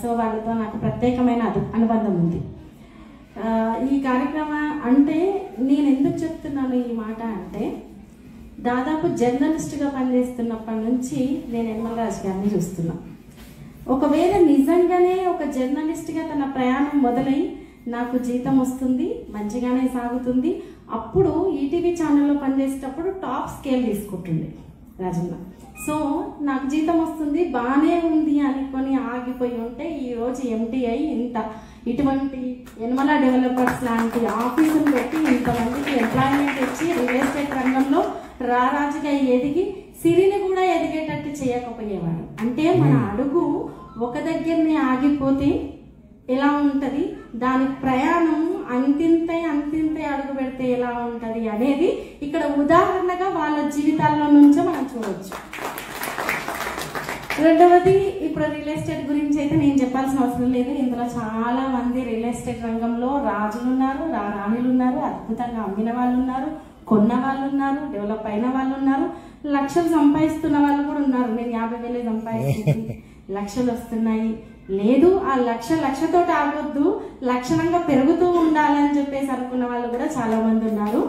So వాళ్ళతో నాకు ప్రత్యేకమైన అనుబంధం ఉంది. ఈ కార్యక్రమం అంటే నేను ఎందుకు చెప్తున్నాను ఈ మాట అంటే, దాదాపు జర్నలిస్ట్గా పనిచేస్తున్నప్పటి నుంచి నేను యనమల రాజు గారిని చూస్తున్నా. ఒకవేళ నిజంగానే ఒక జర్నలిస్ట్గా తన ప్రయాణం మొదలై నాకు జీతం వస్తుంది, మంచిగానే సాగుతుంది, అప్పుడు ఈటీవీ ఛానల్లో పనిచేసేటప్పుడు టాప్ స్కేల్ తీసుకుంటుండే రాజన్న. సో నాకు జీతం వస్తుంది, బాగానే ఉంది అనుకొని ఆగిపోయి ఉంటే ఈరోజు ఎంటీఐ ఇటువంటి యనమల డెవలపర్స్ లాంటి ఆఫీసులు పెట్టి ఇంతమందికి ఎంప్లాయ్మెంట్ ఇచ్చి రియల్ ఎస్టేట్ రంగంలో రారాజుగా ఎదిగి సిరిని కూడా ఎదిగేటట్టు చేయకపోయేవాడు. అంటే మన అడుగు ఒక దగ్గరనే ఆగిపోతే ఎలా ఉంటుంది, దాని ప్రయాణం అంతింతై అడుగు పెడితే ఎలా ఉంటుంది అనేది ఇక్కడ ఉదాహరణగా వాళ్ళ జీవితాల్లో నుంచే మనం చూడవచ్చు. రెండవది, ఇప్పుడు రియల్ ఎస్టేట్ గురించి అయితే నేను చెప్పాల్సిన అవసరం లేదు. ఇందులో చాలా మంది రియల్ ఎస్టేట్ రంగంలో రాజులు ఉన్నారు, రాణిలు ఉన్నారు, అద్భుతంగా అమ్మిన వాళ్ళు ఉన్నారు, కొన్న వాళ్ళు ఉన్నారు, డెవలప్ అయిన వాళ్ళు ఉన్నారు, లక్షలు సంపాదిస్తున్న వాళ్ళు కూడా ఉన్నారు. నేను 50,000 సంపాదిస్తుంది, లక్షలు వస్తున్నాయి. లేదు, ఆ లక్షతో ఆగొద్దు, లక్షణంగా పెరుగుతూ ఉండాలని చెప్పేసి అనుకున్న వాళ్ళు కూడా చాలా మంది ఉన్నారు.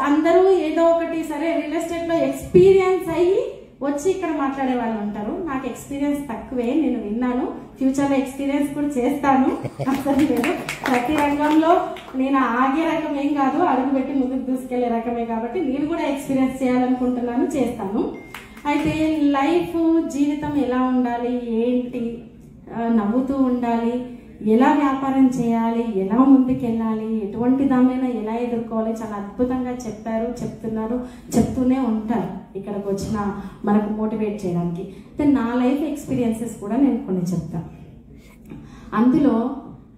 అందరూ ఏదో ఒకటి సరే రియల్ ఎస్టేట్లో ఎక్స్పీరియన్స్ అయ్యి వచ్చి ఇక్కడ మాట్లాడే వాళ్ళు ఉంటారు. నాకు ఎక్స్పీరియన్స్ తక్కువే, నేను విన్నాను, ఫ్యూచర్లో ఎక్స్పీరియన్స్ కూడా చేస్తాను. అసలు లేదు, ప్రతి రంగంలో నేను ఆగే రకం ఏం కాదు, అడుగు పెట్టి ముందుకు దూసుకెళ్లే రకమే. కాబట్టి నేను కూడా ఎక్స్పీరియన్స్ చేయాలనుకుంటున్నాను, చేస్తాను. అయితే లైఫ్, జీవితం ఎలా ఉండాలి, ఏంటి, నవ్వుతూ ఉండాలి, ఎలా వ్యాపారం చేయాలి, ఎలా ముందుకెళ్ళాలి, ఎటువంటి దాన్నైనా ఎలా ఎదుర్కోవాలి, చాలా అద్భుతంగా చెప్పారు, చెప్తున్నారు, చెప్తూనే ఉంటారు ఇక్కడికి వచ్చిన మనకు మోటివేట్ చేయడానికి. అయితే నా లైఫ్ ఎక్స్పీరియన్సెస్ కూడా నేను కొన్ని చెప్తాను. అందులో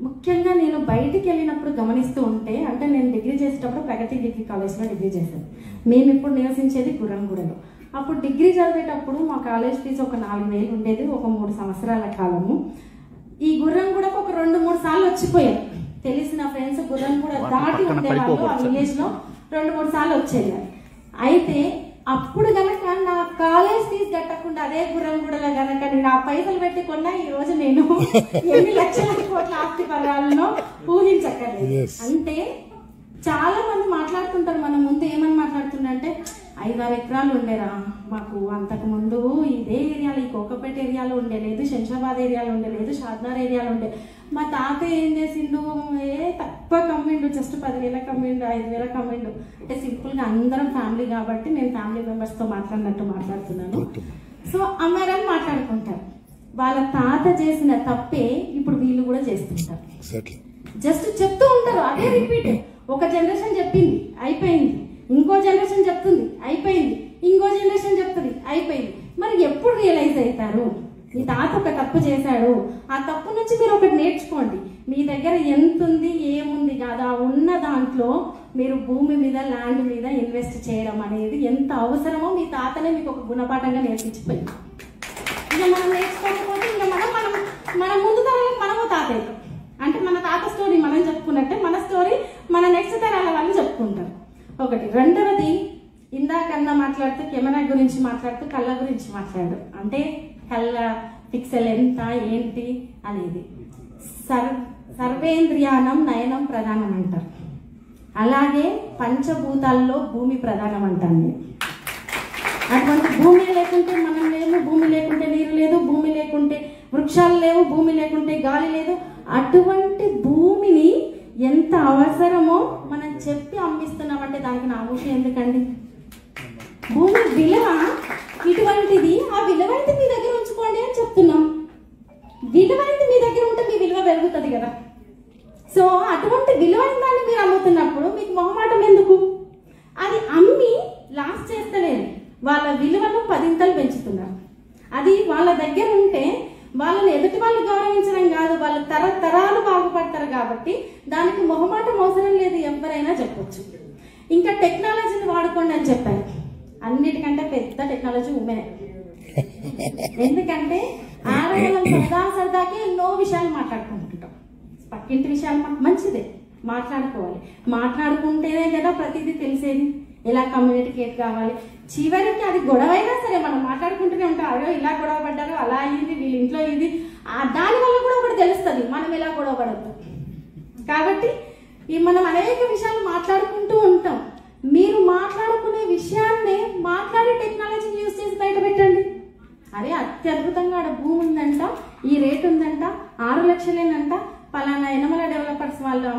ముఖ్యంగా నేను బయటికి వెళ్ళినప్పుడు గమనిస్తూ ఉంటే, అంటే నేను డిగ్రీ చేసేటప్పుడు ప్రగతి డిగ్రీ కాలేజ్లో డిగ్రీ చేశాను. మేము ఇప్పుడు నివసించేది గుర్రంగూడలో. అప్పుడు డిగ్రీ చదివేటప్పుడు మా కాలేజ్ ఫీజు ఒక 4,000 ఉండేది, ఒక 3 సంవత్సరాల కాలము. ఈ గుర్రంగూడకు ఒక 2-3 సార్లు వచ్చిపోయారు. తెలిసిన ఫ్రెండ్స్ గుర్రంగూడ దాటి ఉండేవాళ్ళు, ఆ విలేజ్లో 2-3 సార్లు వచ్చేది. అయితే అప్పుడు గనక నా కాలేజ్ ఫీజు కట్టకుండా అదే గుర్రంగూడలో గనక నేను ఆ పైసలు పెట్టి కొన్నా ఈ రోజు నేను ఎన్ని లక్షల కోట్ల ఆస్తి పరాలను ఊహించక్కర్లేదు. అంటే చాలా మంది మాట్లాడుతుంటారు మన ముందు, ఏమని మాట్లాడుతుండే, 5-6 ఎకరాలు ఉండేరా మాకు, అంతకు ముందు ఇదే ఏరియాలో, ఈ కోకపేట ఏరియాలో ఉండేలేదు, శంషాబాద్ ఏరియాలో ఉండేలేదు, షాద్నగర్ ఏరియాలో ఉండే. మా తాత ఏం చేసిండు, తక్కువ కమ్మిండు, జస్ట్ 10,000 కమ్మిండు, 5,000 కమ్మిండు. అంటే సింపుల్గా అందరం ఫ్యామిలీ కాబట్టి నేను ఫ్యామిలీ మెంబర్స్తో మాట్లాడినట్టు మాట్లాడుతున్నాను. సో అమ్మారని మాట్లాడుకుంటారు. వాళ్ళ తాత చేసిన తప్పే ఇప్పుడు వీళ్ళు కూడా చేస్తుంటారు. జస్ట్ చెప్తూ ఉంటారు, అదే రిపీట్. ఒక జనరేషన్ చెప్పింది, అయిపోయింది, ఇంకో జనరేషన్ చెప్తుంది, అయిపోయింది, ఇంకో జనరేషన్ చెప్తుంది, అయిపోయింది. మరి ఎప్పుడు రియలైజ్ అవుతారు, మీ తాత ఒక తప్పు చేశాడు, ఆ తప్పు నుంచి మీరు ఒకటి నేర్చుకోండి. మీ దగ్గర ఎంత ఉంది, ఏముంది కాదు, ఆ ఉన్న దాంట్లో మీరు భూమి మీద, ల్యాండ్ మీద ఇన్వెస్ట్ చేయడం అనేది ఎంత అవసరమో మీ తాతనే మీకు ఒక గుణపాఠంగా నేర్పించిపోయింది. ఇక మనం నేర్చుకోకపోతే ఇక మన ముందు తరాలకు మనము తాత అవుతాం. అంటే మన తాత స్టోరీ మనం చెప్పుకున్నట్టే మన స్టోరీ మన నెక్స్ట్ తరాల వాళ్ళు చెప్పుకుంటారు. ఒకటి. రెండవది, ఇందాకన్నా మాట్లాడుతూ కెమెరా గురించి మాట్లాడుతూ కళ్ళ గురించి మాట్లాడు. అంటే కళ్ళ పిక్సెల్ ఎంత ఏంటి అనేది. సర్వేంద్రియానం నయనం ప్రధానం అంటారు. అలాగే పంచభూతాల్లో భూమి ప్రధానం అంటాను. అటువంటి భూమి లేకుంటే మనం లేము, భూమి లేకుంటే నీరు లేదు, భూమి లేకుంటే వృక్షాలు లేవు, భూమి లేకుంటే గాలి లేదు. అటువంటి భూమిని ఎంత అవసరమో మనం చెప్పి అమ్మిస్తున్నామంటే దానికి నామూషి ఎందుకండి? భూమి విలువ ఇటువంటిది, ఆ విలువైంది మీ దగ్గర ఉంచుకోండి అని చెప్తున్నాం. విలువైంది మీ దగ్గర ఉంటే మీ విలువ పెరుగుతుంది కదా. సో అటువంటి విలువైన దాన్ని మీరు అమ్ముతున్నప్పుడు మీకు మొహమాటం ఎందుకు? అది అమ్మి లాస్ చేస్తలేదు, వాళ్ళ విలువను 10 పెంచుతున్నారు. అది వాళ్ళ దగ్గర ఉంటే వాళ్ళని ఎదుటి వాళ్ళు గౌరవించడం కాదు, వాళ్ళు తరతరాలు బాగుపడతారు. కాబట్టి దానికి మొహమాటం అవసరం లేదు, ఎవరైనా చెప్పొచ్చు. ఇంకా టెక్నాలజీని వాడుకోండి అని చెప్పారు. అన్నిటికంటే పెద్ద టెక్నాలజీ ఉమెన్. ఎందుకంటే ఆడవాళ్ళం సరదాకి ఎన్నో విషయాలు మాట్లాడుకుంటుంటాం. పక్కింటి విషయాలు మంచిదే, మాట్లాడుకోవాలి. మాట్లాడుకుంటేనే కదా ప్రతిదీ తెలిసేది. ఎలా కమ్యూనికేట్ కావాలి. చివరికి అది గొడవైనా సరే మనం మాట్లాడుకుంటూనే ఉంటాం. అయ్యో ఇలా గొడవ పడ్డారు, అలా అయింది, వీళ్ళ ఇంట్లో ఇది, దానివల్ల కూడా ఒకటి తెలుస్తుంది మనం ఎలా గొడవ పడద్దు. కాబట్టి మనం అనేక విషయాలు మాట్లాడుకుంటూ ఉంటాం. మీరు మాట్లాడుకునే విషయాన్ని మాట్లాడే టెక్నాలజీని యూజ్ చేసి బయట పెట్టండి. అరే అత్యద్భుతంగా ఆడ భూమి ఉందంట, ఈ రేట్ ఉందంట, 6 లక్షలేనంట, పలానా యనమల డెవలపర్స్ వాళ్ళు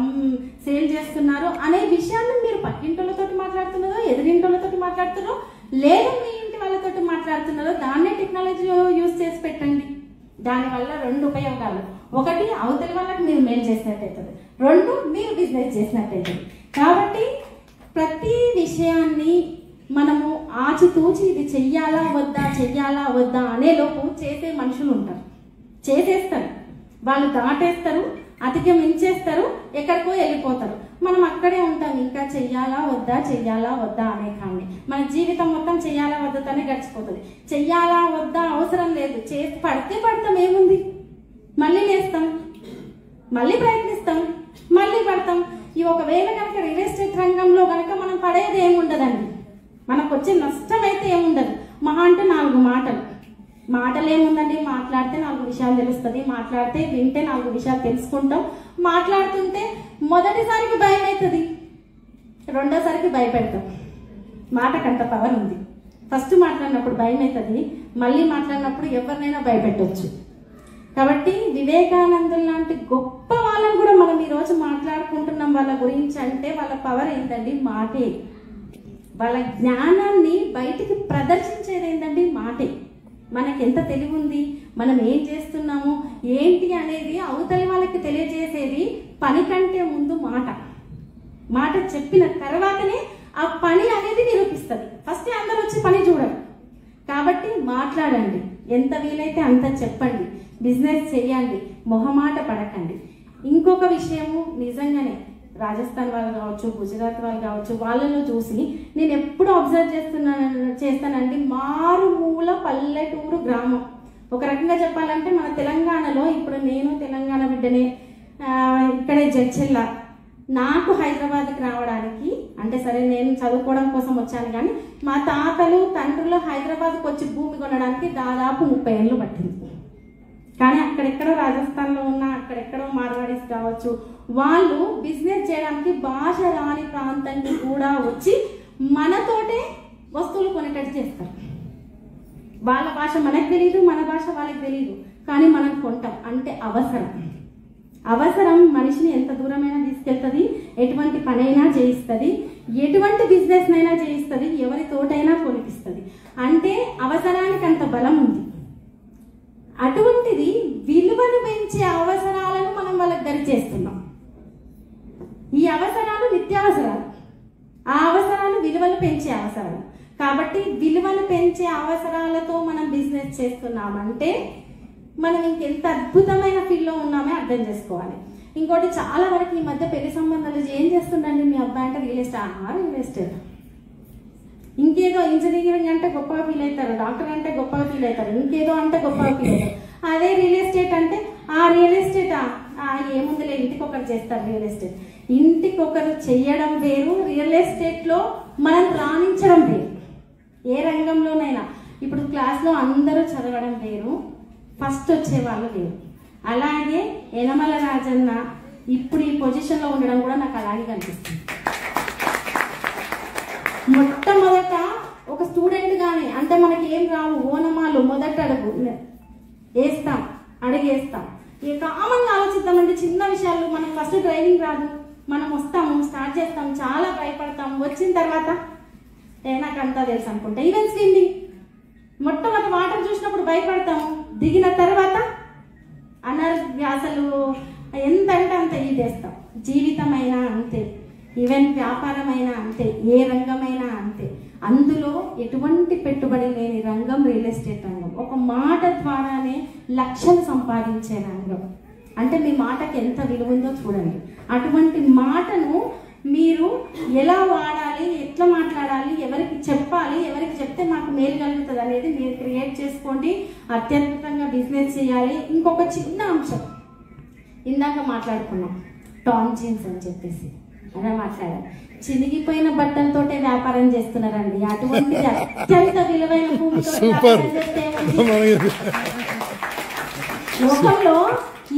సేల్ చేస్తున్నారు అనే విషయాన్ని మీరు పక్కింటోళ్ళతో మాట్లాడుతున్నారో, ఎదురింటోళ్ళతో మాట్లాడుతున్నారో, లేదు మీ ఇంటి వాళ్ళతో మాట్లాడుతున్నారో, దాన్నే టెక్నాలజీ యూజ్ చేసి పెట్టండి. దానివల్ల 2 ఉపయోగాలు. 1, అవతలి వాళ్ళకి మీరు మేలు చేసినట్టు అవుతుంది. 2, మీరు బిజినెస్ చేసినట్టు అవుతుంది. కాబట్టి ప్రతి విషయాన్ని మనము ఆచితూచి ఇది చెయ్యాలా వద్దా అనే లోపు చేసే మనుషులు ఉంటారు. చేసేస్తారు, వాళ్ళు దాటేస్తారు, అతిక్రమించేస్తారు, ఎక్కడికో వెళ్ళిపోతారు. మనం అక్కడే ఉంటాం, ఇంకా చెయ్యాలా వద్దా అనే కానీ మన జీవితం మొత్తం చెయ్యాలా వద్దతోనే గడిచిపోతుంది. చెయ్యాలా వద్దా అవసరం లేదు, చేసి పడతాం, ఏముంది, మళ్ళీ లేస్తాం, మళ్ళీ ప్రయత్నిస్తాం, మళ్ళీ పడతాం. ఈ ఒకవేళ కనుక రియల్ ఎస్టేట్ రంగంలో కనుక మనం పడేది ఏముండదండి, మనకు వచ్చే నష్టం అయితే ఏముండదు. మహా అంటే 4 మాటలు ఏముందండి, మాట్లాడితే 4 విషయాలు తెలుస్తుంది, మాట్లాడితే వింటే 4 విషయాలు తెలుసుకుంటాం. మాట్లాడుతుంటే మొదటిసారికి భయం అవుతుంది, రెండోసారికి భయపెడతాం. మాటకంత పవర్ ఉంది. ఫస్ట్ మాట్లాడినప్పుడు భయం అవుతుంది, మళ్ళీ మాట్లాడినప్పుడు ఎవరినైనా భయపెట్టవచ్చు. కాబట్టి వివేకానందులు లాంటి గొప్ప వాళ్ళని కూడా మనం ఈరోజు మాట్లాడుకుంటున్నాం వాళ్ళ గురించి. అంటే వాళ్ళ పవర్ ఏంటండి, మాటే. వాళ్ళ జ్ఞానాన్ని బయటికి ప్రదర్శించేది ఏంటండి, మాటే. మనకి ఎంత తెలివి ఉంది, మనం ఏం చేస్తున్నాము ఏంటి అనేది అవతలి వాళ్ళకి తెలియజేసేది పని కంటే ముందు మాట చెప్పిన తర్వాతనే ఆ పని అనేది నిరూపిస్తుంది. ఫస్ట్ అందరూ వచ్చి పని చూడరు. కాబట్టి మాట్లాడండి, ఎంత వీలైతే అంత చెప్పండి, బిజినెస్ చేయండి, మొహమాట పడకండి. ఇంకొక విషయము, నిజంగానే రాజస్థాన్ వాళ్ళు కావచ్చు, గుజరాత్ వాళ్ళు కావచ్చు, వాళ్ళను చూసి నేను ఎప్పుడు అబ్జర్వ్ చేస్తానండి, మారుమూల పల్లెటూరు గ్రామం. ఒక రకంగా చెప్పాలంటే మన తెలంగాణలో, ఇప్పుడు నేను తెలంగాణ బిడ్డనే, ఇక్కడే జడ్చెల్ల, నాకు హైదరాబాద్కి రావడానికి అంటే సరే నేను చదువుకోవడం కోసం వచ్చాను, కానీ మా తాతలు తండ్రులు హైదరాబాద్కి వచ్చి భూమి కొనడానికి దాదాపు 30 ఏళ్ళు పట్టింది. కానీ అక్కడెక్కడో రాజస్థాన్లో ఉన్న, అక్కడెక్కడో మార్వాడీస్ కావచ్చు, వాళ్ళు బిజినెస్ చేయడానికి భాష రాని ప్రాంతానికి కూడా వచ్చి మనతోటే వస్తువులు కొనేటట్టు చేస్తారు. వాళ్ళ భాష మనకు తెలియదు, మన భాష వాళ్ళకి తెలియదు, కానీ మనం కొంటాం. అంటే అవసరం మనిషిని ఎంత దూరమైనా తీసుకెళ్తుంది, ఎటువంటి పనైనా చేయిస్తుంది, ఎటువంటి బిజినెస్ అయినా చేయిస్తుంది, ఎవరితోటైనా కొనిపిస్తుంది. అంటే అవసరానికి అంత బలం ఉంది. అటువంటిది విలువను పెంచే అవసరాలను మనం వాళ్ళకి దరి చేస్తున్నాం. ఈ అవసరాలు నిత్యావసరాలు, ఆ అవసరాలు విలువలు పెంచే అవసరాలు. కాబట్టి విలువలు పెంచే అవసరాలతో మనం బిజినెస్ చేస్తున్నామంటే మనం ఇంకెంత అద్భుతమైన ఫీల్డ్లో ఉన్నామే అర్థం చేసుకోవాలి. ఇంకోటి, చాలా వరకు ఈ మధ్య పెళ్లి సంబంధాలు ఏం చేస్తుండండి, మీ అబ్బాయి అంటే రియల్ ఎస్టేట్, ఇంకేదో ఇంజనీరింగ్ అంటే గొప్పగా ఫీల్ అవుతారు, డాక్టర్ అంటే గొప్పగా ఫీల్ అవుతారు, ఇంకేదో అంటే గొప్పగా ఫీల్ అవుతారు. అదే రియల్ ఎస్టేట్ అంటే రియల్ ఎస్టేటా ఏముందిలే, ఇంటికొకరు చేస్తారు. రియల్ ఎస్టేట్ ఇంటికొకరు చెయ్యడం వేరు, రియల్ ఎస్టేట్లో మనం రాణించడం వేరు. ఏ రంగంలోనైనా ఇప్పుడు క్లాస్లో అందరూ చదవడం వేరు, ఫస్ట్ వచ్చేవాళ్ళు వేరు. అలాగే యనమల రాజన్న ఇప్పుడు ఈ పొజిషన్లో ఉండడం కూడా నాకు అలాగే కనిపిస్తుంది. మొట్టమొదట ఒక స్టూడెంట్ గానే, అంటే మనకి ఏం రావు, ఓనమాలు మొదట అడుగు వేస్తాం, అడిగేస్తాం. ఇక కామన్గా ఆలోచిద్దామంటే చిన్న విషయాలు, మనకు ఫస్ట్ డ్రైవింగ్ రాదు, మనం వస్తాము, స్టార్ట్ చేస్తాం, చాలా భయపడతాం. వచ్చిన తర్వాత నాకు అంతా తెలుసు అనుకుంటా. ఈవెన్ స్విమ్మింగ్, మొట్టమొదటి వాటర్ చూసినప్పుడు భయపడతాము, దిగిన తర్వాత అసలు ఎంత అంటే అంత ఈదేస్తాం. జీవితమైనా అంతే, ఈవెన్ వ్యాపారమైనా అంతే, ఏ రంగమైనా అంతే. అందులో ఎటువంటి పెట్టుబడి లేని రంగం రియల్ ఎస్టేట్ రంగం. ఒక మాట ద్వారానే లక్షలు సంపాదించే రంగం. అంటే మీ మాటకి ఎంత విలువ ఉందో చూడండి. అటువంటి మాటను మీరు ఎలా వాడాలి, ఎట్లా మాట్లాడాలి, ఎవరికి చెప్పాలి, ఎవరికి చెప్తే మాకు మేలు కలుగుతుంది అనేది మీరు క్రియేట్ చేసుకోండి. అత్యద్భుతంగా బిజినెస్ చేయాలి. ఇంకొక చిన్న అంశం, ఇందాక మాట్లాడుకున్నాం టామ్ జీన్స్ అని చెప్పేసి. అలా మాట్లాడారు. చినిగిపోయిన బట్టలతోటే వ్యాపారం చేస్తున్నారండి. అటువంటిది అత్యంత విలువైన భూమితో లోకంలో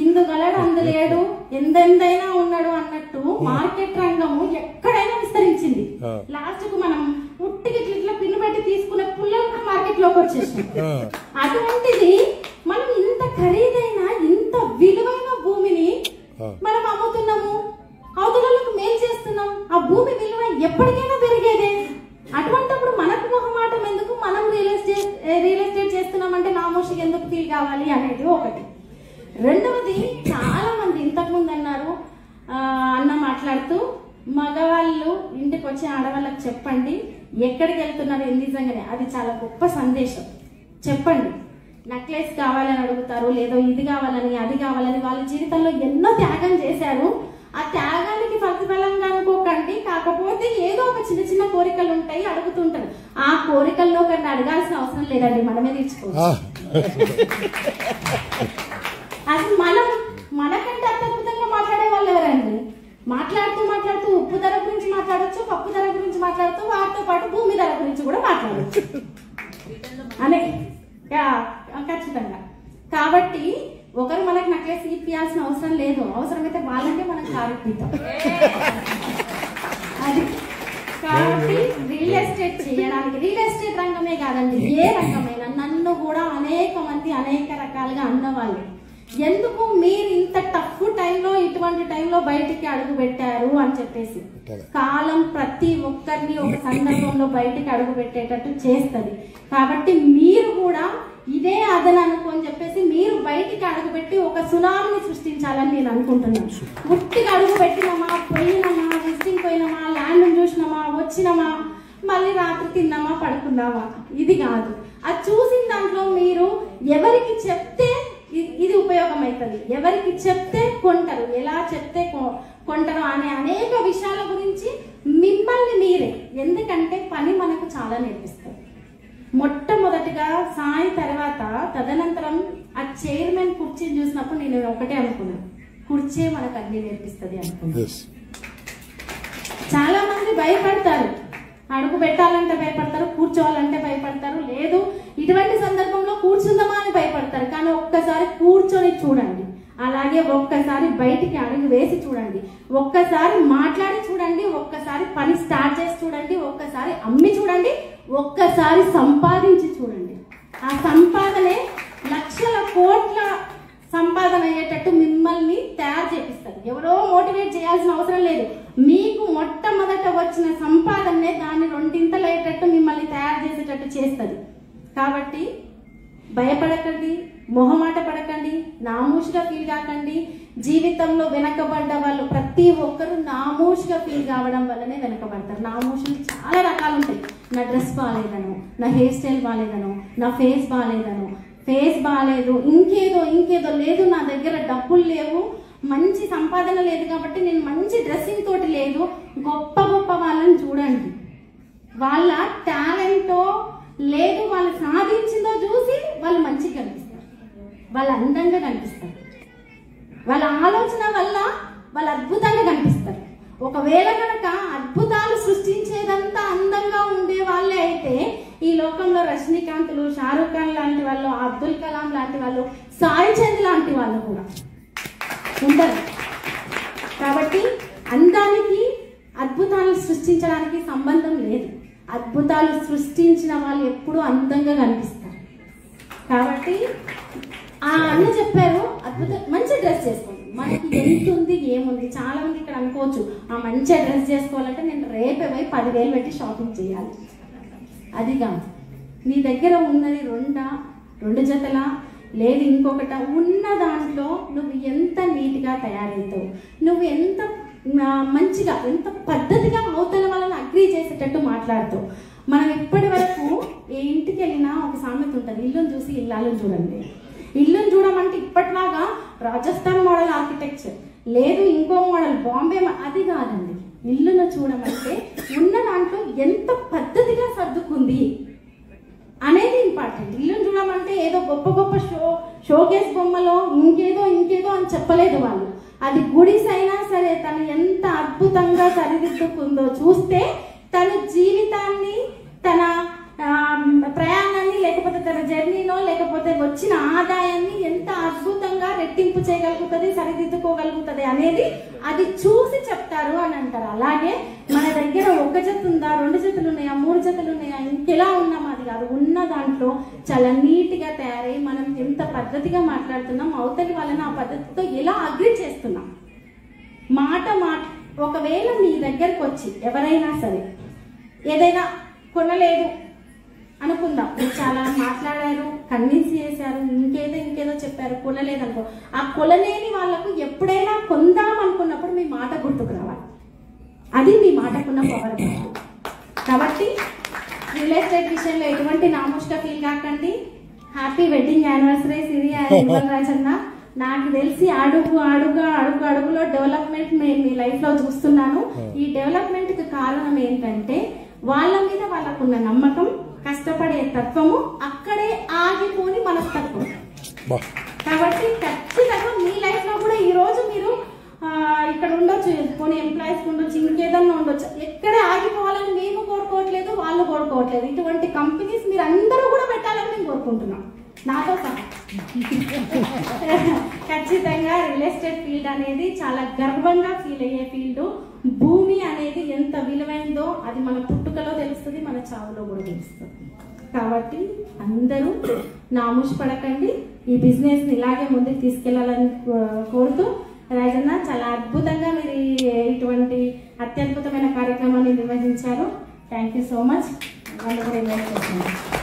ఇందుగలడు అందులేడు ఎందెందైనా ఉన్నాడు అన్నట్టు మార్కెట్ రంగము ఎక్కడైనా విస్తరించింది. లాస్ట్ కు మనం ఉట్టికి ఇట్లా పిన్ను పెట్టి తీసుకునే పుల్లలు కూడా మార్కెట్ లోకి వచ్చేసాం. అటువంటిది మనం ఇంత ఖరీదైన ఇంత విలువైన భూమిని మనం అమ్ముతున్నాము, అవతలకు మేలు చేస్తున్నాం. ఆ భూమి విలువ ఎప్పటికైనా పెరిగేదే. అటువంటిప్పుడు మనకు మొహమాటం ఎందుకు? మనం రియల్ ఎస్టేట్ చేస్తున్నామంటే నామోషికి ఎందుకు ఫీల్ కావాలి అనేది ఒకటి. రెండవది, చాలా మంది ఇంతకుముందు అన్నారు, అన్న మాట్లాడుతూ మగవాళ్ళు ఇంటికి వచ్చి ఆడవాళ్ళకి చెప్పండి ఎక్కడికి వెళ్తున్నారు నిజంగానే. అది చాలా గొప్ప సందేశం. చెప్పండి, నెక్లెస్ కావాలని అడుగుతారు, లేదో ఇది కావాలని అది కావాలని. వాళ్ళ జీవితంలో ఎన్నో త్యాగం చేశారు. ఆ త్యాగానికి ప్రతిఫలంగా అనుకోకండి, కాకపోతే ఏదో ఒక చిన్న చిన్న కోరికలు ఉంటాయి, అడుగుతుంటారు. ఆ కోరికల్లో కన్నా అడగాల్సిన అవసరం లేదండి, మనమే తీర్చుకోవచ్చు. అది మనకంటే అత్యద్భుతంగా మాట్లాడే వాళ్ళు ఎవరండి? మాట్లాడుతూ ఉప్పు ధర గురించి మాట్లాడచ్చు, పప్పు ధర గురించి మాట్లాడుతూ వాటితో పాటు భూమి ధర గురించి కూడా మాట్లాడచ్చు అనే ఖచ్చితంగా. కాబట్టి ఒకరు మనకు నెక్లెస్ ఇప్పియాల్సిన అవసరం లేదు. అవసరమైతే వాళ్ళకే మనం కారెట్టిద్దాం. అది కాబట్టి రియల్ ఎస్టేట్ చేయడానికి, రియల్ ఎస్టేట్ రంగమే కాదండి, ఏ రంగమైనా నన్ను కూడా అనేక మంది అనేక రకాలుగా అన్నవాళ్ళు, ఎందుకు మీరు ఇంత టఫ్ టైంలో ఇటువంటి టైంలో బయటికి అడుగు పెట్టారు అని చెప్పేసి. కాలం ప్రతి ఒక్కరిని ఒక సందర్భంలో బయటికి అడుగు పెట్టేటట్టు చేస్తుంది. కాబట్టి మీరు కూడా ఇదే అదను అనుకోని చెప్పేసి మీరు బయటికి అడుగుపెట్టి ఒక సునామీని సృష్టించాలని నేను అనుకుంటున్నాను. గుట్టిగా అడుగు పెట్టినామా, పోయినామా, విజిటింగ్ పోయినామా, ల్యాండ్ చూసినామా, వచ్చినామా, మళ్ళీ రాత్రి తిన్నామా, పడుకున్నామా, ఇది కాదు. అది చూసిన దాంట్లో మీరు ఎవరికి చెప్తే ఇది ఉపయోగం అవుతుంది, ఎవరికి చెప్తే కొంటారు, ఎలా చెప్తే కొంటారు అనే అనేక విషయాల గురించి మిమ్మల్ని మీరే. ఎందుకంటే పని మనకు చాలా నేర్పిస్తారు. మొట్టమొదటిగా సాయి తర్వాత తదనంతరం ఆ చైర్మన్ కుర్చీని చూసినప్పుడు నేను ఒకటే అనుకున్నాను, కుర్చీ మనకు అన్ని నేర్పిస్తుంది అనుకున్నాను. చాలా మంది భయపడతారు, అడుగు పెట్టాలంటే భయపడతారు, కూర్చోవాలంటే భయపడతారు, లేదు ఇటువంటి సందర్భంలో కూర్చుందామా అని భయపడతారు. కానీ ఒక్కసారి కూర్చొని చూడండి, అలాగే ఒక్కసారి బయటికి అడుగు వేసి చూడండి, ఒక్కసారి మాట్లాడి చూడండి, ఒక్కసారి పని స్టార్ట్ చేసి చూడండి, ఒక్కసారి అమ్మి చూడండి, ఒక్కసారి సంపాదించి చూడండి. ఆ సంపాదనే లక్షల కోట్ల సంపాదన అయ్యేటట్టు మిమ్మల్ని తయారు చేపిస్తారు. ఎవరో మోటివేట్ చేయాల్సిన అవసరం లేదు. మీకు మొట్టమొదట వచ్చిన సంపాదనే దాన్ని రెండింతలు అయ్యేటట్టు మిమ్మల్ని తయారు చేసేటట్టు చేస్తుంది. కాబట్టి భయపడకండి, మొహమాట పడకండి, నామూషిగా ఫీల్ కాకండి. జీవితంలో వెనకబడ్డ వాళ్ళు ప్రతి ఒక్కరు నామూషిగా ఫీల్ కావడం వల్లనే వెనకబడతారు. నామూషులు చాలా రకాలు ఉంటాయి. నా డ్రెస్ బాగాలేదను, నా హెయిర్ స్టైల్ బాగాలేదను, నా ఫేస్ బాగాలేదను, ఫేస్ బాగాలేదు, ఇంకేదో లేదు, నా దగ్గర డబ్బులు లేవు, మంచి సంపాదన లేదు కాబట్టి నేను మంచి డ్రెస్సింగ్ తోటి లేదు. గొప్ప గొప్ప వాళ్ళని చూడండి, వాళ్ళ టాలెంటో లేదు వాళ్ళు సాధించిందో చూసి వాళ్ళు మంచిగా కనిపిస్తారు, వాళ్ళు అందంగా కనిపిస్తారు, వాళ్ళ ఆలోచన వల్ల వాళ్ళు అద్భుతంగా కనిపిస్తారు. ఒకవేళ కనుక అద్భుతాలు సృష్టించేదంతా అందంగా ఉండే వాళ్ళే అయితే ఈ లోకంలో రజనీకాంత్లు, షారూక్ ఖాన్ లాంటి వాళ్ళు, అబ్దుల్ కలాం లాంటి వాళ్ళు, సాయి చంద్ లాంటి వాళ్ళు కూడా ఉంటారు. కాబట్టి అందానికి అద్భుతాలు సృష్టించడానికి సంబంధం లేదు. అద్భుతాలు సృష్టించిన వాళ్ళు ఎప్పుడూ అందంగా కనిపిస్తారు. కాబట్టి అన్న చెప్పారు, అద్భుతం మంచి డ్రెస్ చేసుకోండి. మనకి ఎంత ఉంది ఏముంది, చాలా మంది ఇక్కడ అనుకోవచ్చు ఆ మంచిగా డ్రెస్ చేసుకోవాలంటే నేను రేపే పోయి 10,000 పెట్టి షాపింగ్ చేయాలి. అది కాదు. నీ దగ్గర ఉన్నది రెండు జతలా, లేదు ఇంకొకట, ఉన్న దాంట్లో నువ్వు ఎంత నీట్గా తయారవుతావు, నువ్వు ఎంత మంచిగా ఎంత పద్ధతిగా అవతల వాళ్ళని అగ్రీ చేసేటట్టు మాట్లాడుతావు. మనం ఇప్పటి వరకు ఏ ఇంటికి వెళ్ళినా ఒక సామెత ఉంటుంది, ఇల్లుని చూసి ఇల్లాలను చూడండి. ఇల్లుని చూడమంటే ఇప్పటిలాగా రాజస్థాన్ మోడల్ ఆర్కిటెక్చర్, లేదు ఇంకో మోడల్ బాంబే, అది కాదండి. ఇల్లును చూడమంటే ఉన్న దాంట్లో ఎంత పద్ధతిగా సర్దుకుంది అనేది ఇంపార్టెంట్. ఇల్లును చూడమంటే ఏదో గొప్ప గొప్ప షోకేస్ బొమ్మలో ఇంకేదో అని చెప్పలేదు వాళ్ళు. అది గుడిసైనా సరే తను ఎంత అద్భుతంగా సరిదిద్దుకుందో చూస్తే తన జీవితాన్ని, తన ప్రయాణాన్ని, లేకపోతే తన జర్నీనో, లేకపోతే వచ్చిన ఆదాయాన్ని ఎంత అద్భుతంగా రెట్టింపు చేయగలుగుతుంది, సరిదిద్దుకోగలుగుతుంది అనేది అది చూసి చెప్తారు అని అంటారు. అలాగే మన దగ్గర ఒక జత ఉందా, 2 జతలు ఉన్నాయా, 3 జతలు ఉన్నాయా, ఇంకెలా ఉన్నాం అది కాదు, ఉన్న దాంట్లో చాలా నీట్గా తయారై మనం ఎంత పద్ధతిగా మాట్లాడుతున్నాం, అవతలి వాళ్ళని ఆ పద్ధతితో ఎలా అగ్రి చేస్తున్నాం. ఒకవేళ మీ దగ్గరకు వచ్చి ఎవరైనా సరే ఏదైనా కొనలేదు అనుకుందాం, మీరు చాలా మాట్లాడారు, కన్విన్స్ చేశారు, ఇంకేదో చెప్పారు, కొనలేదనుకో, ఆ కొనలేని వాళ్ళకు ఎప్పుడైనా కొందాం అనుకున్నప్పుడు మీ మాట గుర్తుకు రావాలి. అది మీ మాటకున్న పవర్. కాబట్టి రియల్ ఎస్టేట్ విషయంలో ఎటువంటి నామోష్గా ఫీల్ కాకండి. హ్యాపీ వెడ్డింగ్ యానివర్సరీ సిరి రాజన్న. నాకు తెలిసి అడుగులో డెవలప్మెంట్ నేను మీ లైఫ్ లో చూస్తున్నాను. ఈ డెవలప్మెంట్ కి కారణం ఏంటంటే వాళ్ళ మీద వాళ్ళకున్న నమ్మకం, కష్టపడే తత్వము, అక్కడే ఆగిపోని మనస్తత్వం. కాబట్టి ఖచ్చితంగా మీ లైఫ్ లో కూడా ఈ రోజు మీరు ఇక్కడ ఉండొచ్చు, కొన్ని ఎంప్లాయీస్ ఉండొచ్చు, ఇంకేదన్నా ఉండొచ్చు, ఎక్కడే ఆగిపోవాలని మేము కోరుకోవట్లేదు, వాళ్ళు కోరుకోవట్లేదు. ఇటువంటి కంపెనీస్ మీరు అందరూ కూడా పెట్టాలని మేము కోరుకుంటున్నాం, నాతో సహా. ఖచ్చితంగా రియల్ ఎస్టేట్ ఫీల్డ్ అనేది చాలా గర్వంగా ఫీల్ అయ్యే ఫీల్డ్. భూమి అనేది ఎంత విలువైందో అది మన పుట్టుకలో తెలుస్తుంది, మన చావులో కూడా తెలుస్తుంది. కాబట్టి అందరూ నామూష్ పడకండి, ఈ బిజినెస్ ని ఇలాగే ముందుకు తీసుకెళ్లాలని కోరుతూ, రాజన్న చాలా అద్భుతంగా మీరు ఇటువంటి అత్యద్భుతమైన కార్యక్రమాన్ని నిర్వహించారు. Thank you so much. వాళ్ళు కూడా ఇన్వైట్ చేస్తున్నాను.